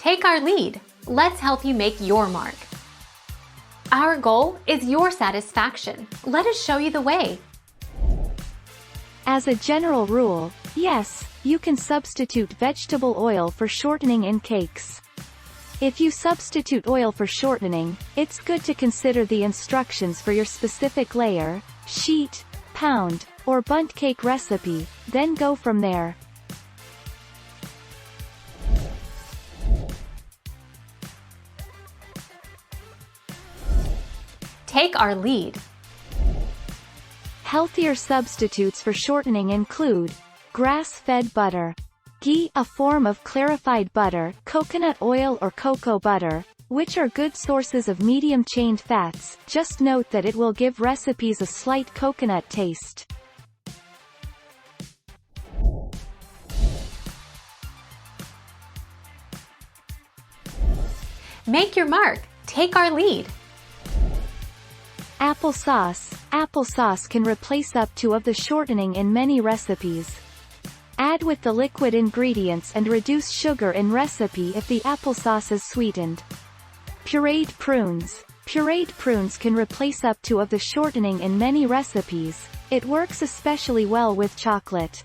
Take our lead. Let's help you make your mark. Our goal is your satisfaction. Let us show you the way. As a general rule, yes, you can substitute vegetable oil for shortening in cakes. If you substitute oil for shortening, it's good to consider the instructions for your specific layer, sheet, pound, or bundt cake recipe, then go from there. Take our lead. Healthier substitutes for shortening include grass-fed butter, ghee, a form of clarified butter, coconut oil or cocoa butter, which are good sources of medium-chain fats. Just note that it will give recipes a slight coconut taste. Make your mark. Take our lead. Applesauce. Applesauce can replace up to of the shortening in many recipes. Add with the liquid ingredients and reduce sugar in recipe if the applesauce is sweetened. Pureed prunes. Pureed prunes can replace up to of the shortening in many recipes. It works especially well with chocolate.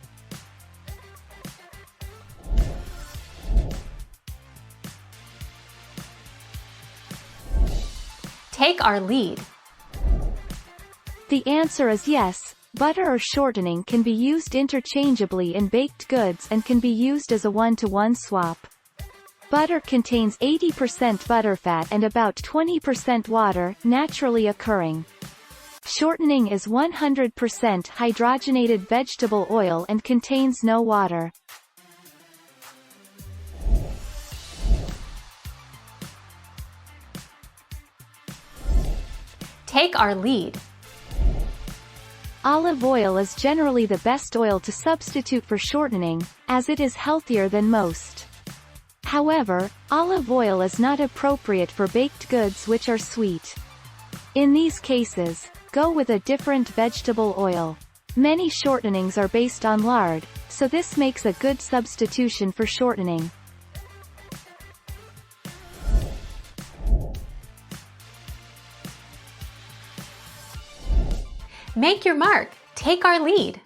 Take our lead. The answer is yes. Butter or shortening can be used interchangeably in baked goods and can be used as a one-to-one swap. Butter contains 80% butterfat and about 20% water, naturally occurring. Shortening is 100% hydrogenated vegetable oil and contains no water. Take our lead. Olive oil is generally the best oil to substitute for shortening, as it is healthier than most. However, olive oil is not appropriate for baked goods which are sweet. In these cases, go with a different vegetable oil. Many shortenings are based on lard, so this makes a good substitution for shortening. Make your mark. Take our lead.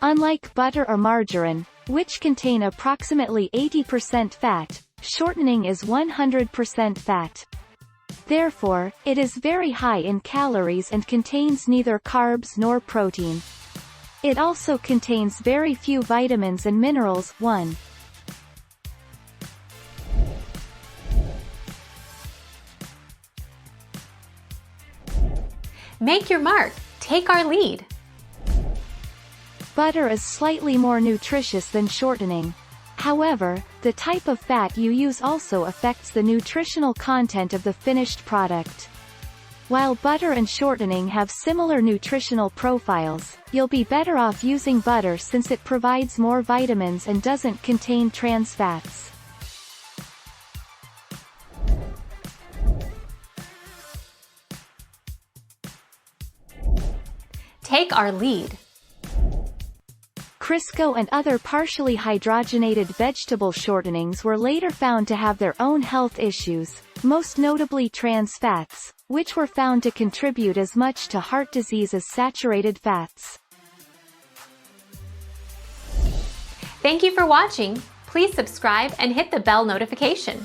Unlike butter or margarine, which contain approximately 80% fat, shortening is 100% fat. Therefore, it is very high in calories and contains neither carbs nor protein. It also contains very few vitamins and minerals. 1. Make your mark. Take our lead. Butter is slightly more nutritious than shortening. However, the type of fat you use also affects the nutritional content of the finished product. While butter and shortening have similar nutritional profiles, you'll be better off using butter since it provides more vitamins and doesn't contain trans fats. Take our lead. Crisco and other partially hydrogenated vegetable shortenings were later found to have their own health issues, most notably trans fats, which were found to contribute as much to heart disease as saturated fats. Thank you for watching. Please subscribe and hit the bell notification.